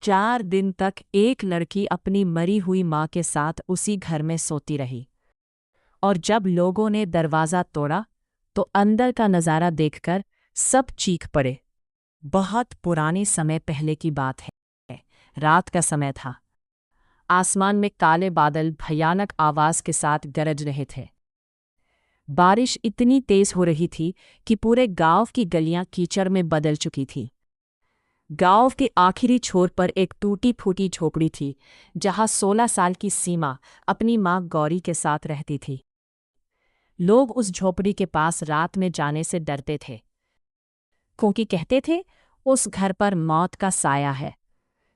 4 दिन तक एक लड़की अपनी मरी हुई माँ के साथ उसी घर में सोती रही। और जब लोगों ने दरवाज़ा तोड़ा तो अंदर का नज़ारा देखकर सब चीख पड़े। बहुत पुराने समय पहले की बात है। रात का समय था। आसमान में काले बादल भयानक आवाज़ के साथ गरज रहे थे। बारिश इतनी तेज हो रही थी कि पूरे गांव की गलियां कीचड़ में बदल चुकी थी। गांव के आखिरी छोर पर एक टूटी फूटी झोपड़ी थी, जहां 16 साल की सीमा अपनी मां गौरी के साथ रहती थी। लोग उस झोपड़ी के पास रात में जाने से डरते थे, क्योंकि कहते थे उस घर पर मौत का साया है।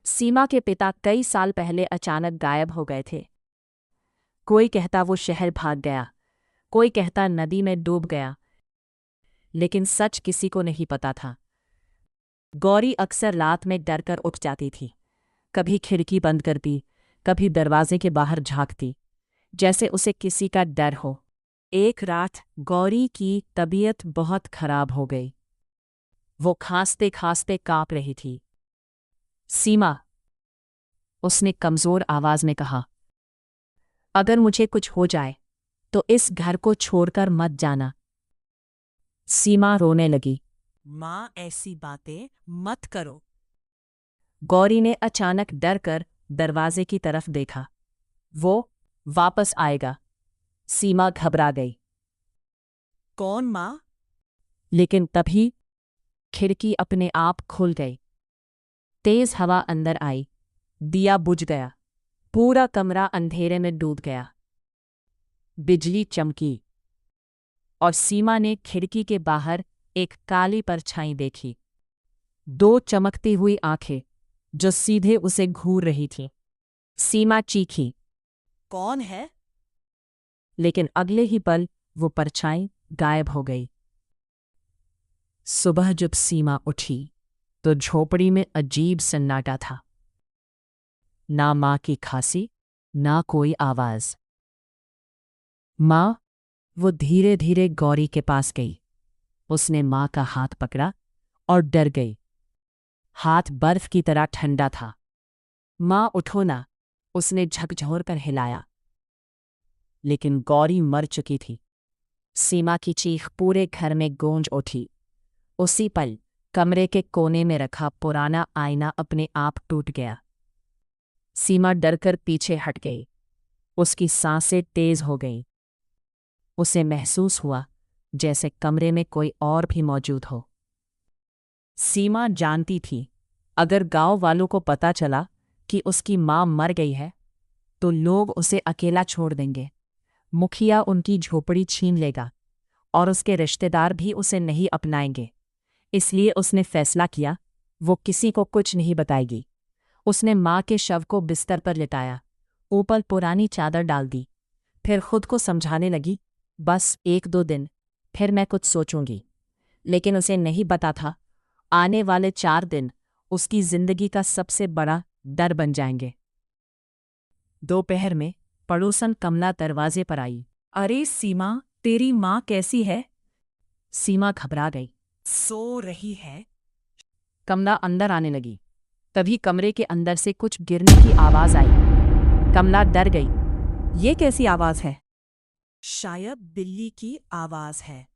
सीमा के पिता कई साल पहले अचानक गायब हो गए थे। कोई कहता वो शहर भाग गया, कोई कहता नदी में डूब गया, लेकिन सच किसी को नहीं पता था। गौरी अक्सर रात में डरकर उठ जाती थी। कभी खिड़की बंद करती, कभी दरवाजे के बाहर झांकती, जैसे उसे किसी का डर हो। एक रात गौरी की तबीयत बहुत खराब हो गई। वो खांसते खांसते कांप रही थी। सीमा, उसने कमजोर आवाज में कहा, अगर मुझे कुछ हो जाए तो इस घर को छोड़कर मत जाना। सीमा रोने लगी। माँ, ऐसी बातें मत करो। गौरी ने अचानक डरकर दरवाजे की तरफ देखा। वो वापस आएगा। सीमा घबरा गई। कौन माँ? लेकिन तभी खिड़की अपने आप खुल गई। तेज हवा अंदर आई। दिया बुझ गया। पूरा कमरा अंधेरे में डूब गया। बिजली चमकी और सीमा ने खिड़की के बाहर एक काली परछाई देखी। 2 चमकती हुई आंखें जो सीधे उसे घूर रही थीं। सीमा चीखी, कौन है? लेकिन अगले ही पल वो परछाई गायब हो गई। सुबह जब सीमा उठी तो झोपड़ी में अजीब सन्नाटा था। ना माँ की खांसी, ना कोई आवाज। माँ, वो धीरे धीरे गौरी के पास गई। उसने माँ का हाथ पकड़ा और डर गई। हाथ बर्फ की तरह ठंडा था। माँ, उठो ना, उसने झकझोर कर हिलाया। लेकिन गौरी मर चुकी थी। सीमा की चीख पूरे घर में गूंज उठी। उसी पल कमरे के कोने में रखा पुराना आईना अपने आप टूट गया। सीमा डरकर पीछे हट गई। उसकी सांसें तेज हो गईं। उसे महसूस हुआ जैसे कमरे में कोई और भी मौजूद हो। सीमा जानती थी, अगर गांव वालों को पता चला कि उसकी मां मर गई है तो लोग उसे अकेला छोड़ देंगे। मुखिया उनकी झोपड़ी छीन लेगा और उसके रिश्तेदार भी उसे नहीं अपनाएंगे। इसलिए उसने फैसला किया, वो किसी को कुछ नहीं बताएगी। उसने माँ के शव को बिस्तर पर लिटाया, ऊपर पुरानी चादर डाल दी, फिर खुद को समझाने लगी, बस 1-2 दिन, फिर मैं कुछ सोचूंगी। लेकिन उसे नहीं पता था, आने वाले 4 दिन उसकी जिंदगी का सबसे बड़ा डर बन जाएंगे। दोपहर में पड़ोसन कमला दरवाजे पर आई। अरे सीमा, तेरी माँ कैसी है? सीमा घबरा गई। सो रही है? कमला अंदर आने लगी। तभी कमरे के अंदर से कुछ गिरने की आवाज आई। कमला डर गई। ये कैसी आवाज है? शायद बिल्ली की आवाज है।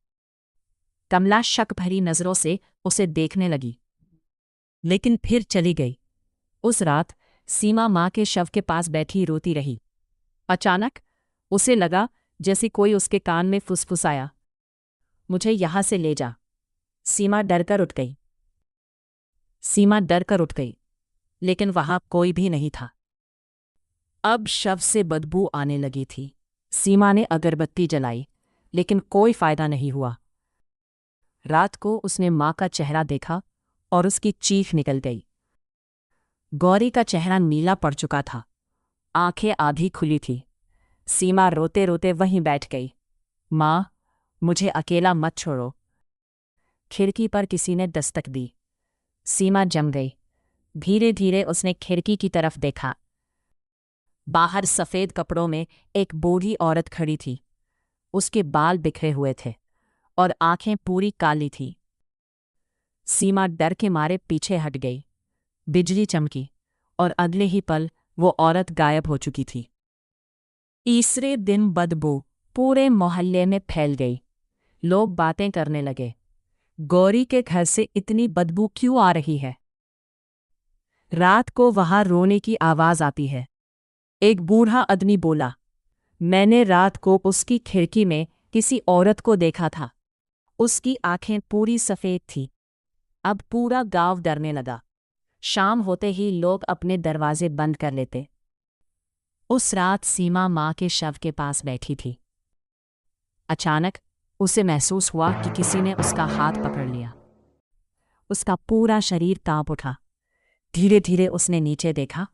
कमला शक भरी नजरों से उसे देखने लगी, लेकिन फिर चली गई। उस रात सीमा माँ के शव के पास बैठी रोती रही। अचानक उसे लगा जैसे कोई उसके कान में फुसफुसाया, मुझे यहां से ले जा। सीमा डरकर उठ गई। लेकिन वहां कोई भी नहीं था। अब शव से बदबू आने लगी थी। सीमा ने अगरबत्ती जलाई, लेकिन कोई फायदा नहीं हुआ। रात को उसने माँ का चेहरा देखा और उसकी चीख निकल गई। गौरी का चेहरा नीला पड़ चुका था, आंखें आधी खुली थी। सीमा रोते रोते वहीं बैठ गई। माँ, मुझे अकेला मत छोड़ो। खिड़की पर किसी ने दस्तक दी। सीमा जम गई। धीरे धीरे उसने खिड़की की तरफ देखा। बाहर सफ़ेद कपड़ों में एक बूढ़ी औरत खड़ी थी। उसके बाल बिखरे हुए थे और आंखें पूरी काली थी। सीमा डर के मारे पीछे हट गई। बिजली चमकी और अगले ही पल वो औरत गायब हो चुकी थी। तीसरे दिन बदबू पूरे मोहल्ले में फैल गई। लोग बातें करने लगे, गौरी के घर से इतनी बदबू क्यों आ रही है? रात को वहां रोने की आवाज आती है। एक बूढ़ा आदमी बोला, मैंने रात को उसकी खिड़की में किसी औरत को देखा था। उसकी आंखें पूरी सफेद थीं। अब पूरा गांव डरने लगा। शाम होते ही लोग अपने दरवाजे बंद कर लेते। उस रात सीमा माँ के शव के पास बैठी थी। अचानक उसे महसूस हुआ कि किसी ने उसका हाथ पकड़ लिया। उसका पूरा शरीर कांप उठा। धीरे धीरे उसने नीचे देखा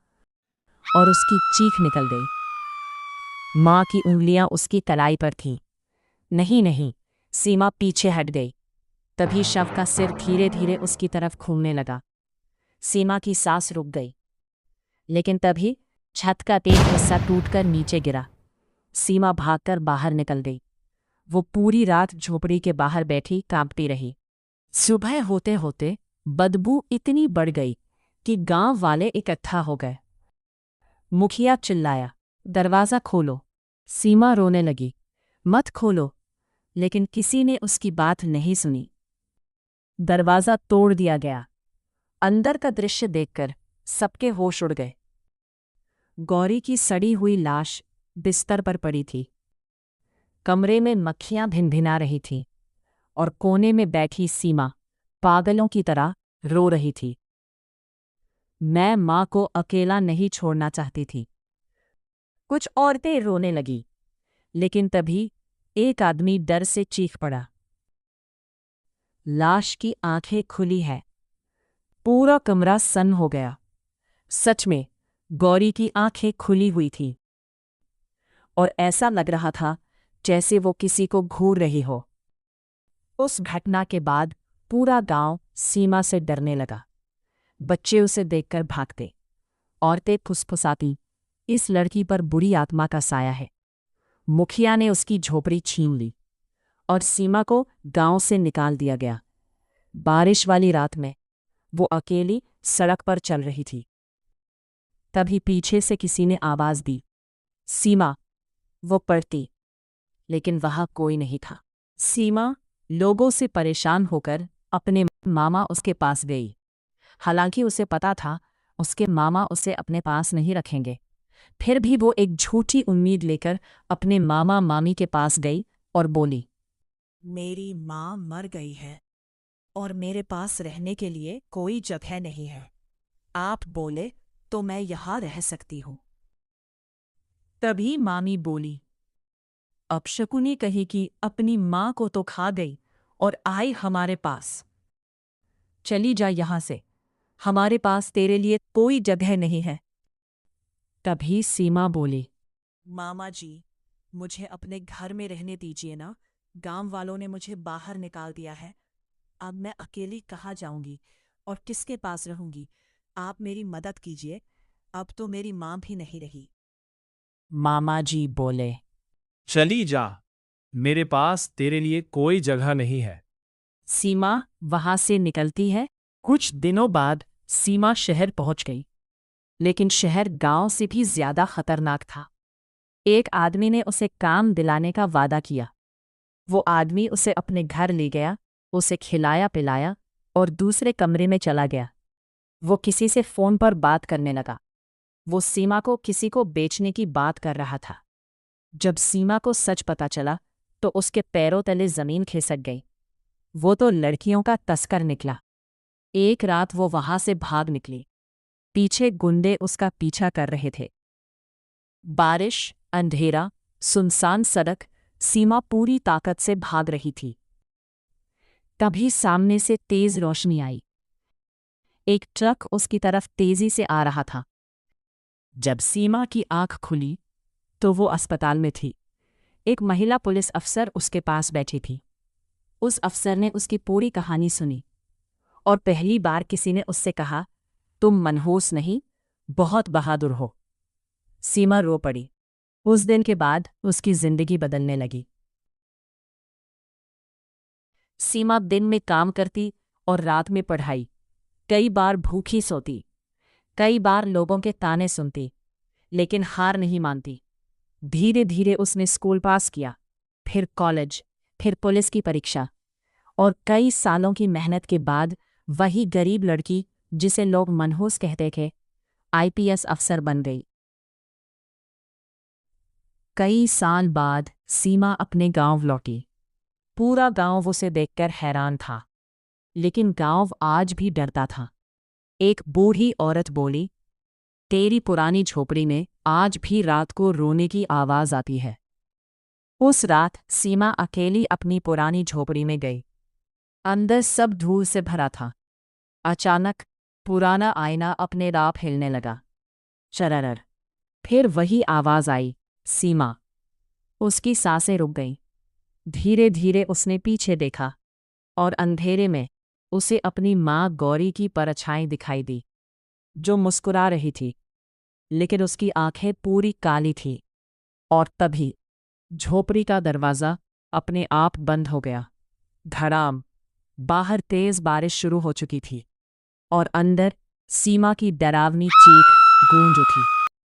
और उसकी चीख निकल गई। माँ की उंगलियां उसकी कलाई पर थीं। नहीं नहीं, सीमा पीछे हट गई। तभी शव का सिर धीरे धीरे उसकी तरफ घूमने लगा। सीमा की सांस रुक गई। लेकिन तभी छत का तेज हिस्सा टूटकर नीचे गिरा। सीमा भागकर बाहर निकल गई। वो पूरी रात झोपड़ी के बाहर बैठी कांपती रही। सुबह होते होते बदबू इतनी बढ़ गई कि गांव वाले इकट्ठा हो गए। मुखिया चिल्लाया, दरवाज़ा खोलो। सीमा रोने लगी, मत खोलो। लेकिन किसी ने उसकी बात नहीं सुनी। दरवाज़ा तोड़ दिया गया। अंदर का दृश्य देखकर सबके होश उड़ गए। गौरी की सड़ी हुई लाश बिस्तर पर पड़ी थी। कमरे में मक्खियां भिनभिना रही थीं और कोने में बैठी सीमा पागलों की तरह रो रही थी। मैं माँ को अकेला नहीं छोड़ना चाहती थी। कुछ औरतें रोने लगी, लेकिन तभी एक आदमी डर से चीख पड़ा, लाश की आंखें खुली है। पूरा कमरा सन्न हो गया। सच में गौरी की आंखें खुली हुई थीं और ऐसा लग रहा था जैसे वो किसी को घूर रही हो। उस घटना के बाद पूरा गांव सीमा से डरने लगा। बच्चे उसे देखकर भागते। औरतें फुसफुसाती, इस लड़की पर बुरी आत्मा का साया है। मुखिया ने उसकी झोपड़ी छीन ली और सीमा को गांव से निकाल दिया गया। बारिश वाली रात में वो अकेली सड़क पर चल रही थी। तभी पीछे से किसी ने आवाज दी, सीमा। वो पड़ती, लेकिन वहां कोई नहीं था। सीमा लोगों से परेशान होकर अपने मामा उसके पास गई। हालांकि उसे पता था उसके मामा उसे अपने पास नहीं रखेंगे। फिर भी वो एक झूठी उम्मीद लेकर अपने मामा मामी के पास गई और बोली, मेरी माँ मर गई है और मेरे पास रहने के लिए कोई जगह नहीं है। आप बोले तो मैं यहाँ रह सकती हूँ। तभी मामी बोली, अपशकुनी कही कि अपनी माँ को तो खा गई और आई हमारे पास। चली जा यहां से, हमारे पास तेरे लिए कोई जगह नहीं है। तभी सीमा बोली, मामा जी, मुझे अपने घर में रहने दीजिए ना। गांव वालों ने मुझे बाहर निकाल दिया है। अब मैं अकेली कहाँ जाऊंगी और किसके पास रहूंगी? आप मेरी मदद कीजिए। अब तो मेरी माँ भी नहीं रही। मामा जी बोले, चली जा, मेरे पास तेरे लिए कोई जगह नहीं है। सीमा वहां से निकलती है। कुछ दिनों बाद सीमा शहर पहुंच गई, लेकिन शहर गांव से भी ज्यादा खतरनाक था। एक आदमी ने उसे काम दिलाने का वादा किया। वो आदमी उसे अपने घर ले गया, उसे खिलाया पिलाया और दूसरे कमरे में चला गया। वो किसी से फोन पर बात करने लगा। वो सीमा को किसी को बेचने की बात कर रहा था। जब सीमा को सच पता चला तो उसके पैरों तले जमीन खिसक गई। वो तो लड़कियों का तस्कर निकला। एक रात वो वहां से भाग निकली। पीछे गुंडे उसका पीछा कर रहे थे। बारिश, अंधेरा, सुनसान सड़क, सीमा पूरी ताकत से भाग रही थी। तभी सामने से तेज रोशनी आई। एक ट्रक उसकी तरफ तेजी से आ रहा था। जब सीमा की आंख खुली तो वो अस्पताल में थी। एक महिला पुलिस अफसर उसके पास बैठी थी। उस अफसर ने उसकी पूरी कहानी सुनी और पहली बार किसी ने उससे कहा, तुम मनहूस नहीं, बहुत बहादुर हो। सीमा रो पड़ी। उस दिन के बाद उसकी जिंदगी बदलने लगी। सीमा दिन में काम करती और रात में पढ़ाई। कई बार भूखी सोती। कई बार लोगों के ताने सुनती, लेकिन हार नहीं मानती। धीरे धीरे उसने स्कूल पास किया, फिर कॉलेज, फिर पुलिस की परीक्षा, और कई सालों की मेहनत के बाद वही गरीब लड़की, जिसे लोग मनहूस कहते थे, आईपीएस अफसर बन गई। कई साल बाद सीमा अपने गांव लौटी। पूरा गांव उसे देखकर हैरान था, लेकिन गांव आज भी डरता था। एक बूढ़ी औरत बोली, तेरी पुरानी झोपड़ी में आज भी रात को रोने की आवाज आती है। उस रात सीमा अकेली अपनी पुरानी झोपड़ी में गई। अंदर सब धूल से भरा था। अचानक पुराना आईना अपने आप हिलने लगा। चरर। फिर वही आवाज आई, सीमा। उसकी सांसें रुक गईं। धीरे धीरे उसने पीछे देखा, और अंधेरे में उसे अपनी माँ गौरी की परछाई दिखाई दी, जो मुस्कुरा रही थी, लेकिन उसकी आंखें पूरी काली थीं। और तभी झोपड़ी का दरवाज़ा अपने आप बंद हो गया। धड़ाम। बाहर तेज बारिश शुरू हो चुकी थी, और अंदर सीमा की डरावनी चीख गूंज उठी।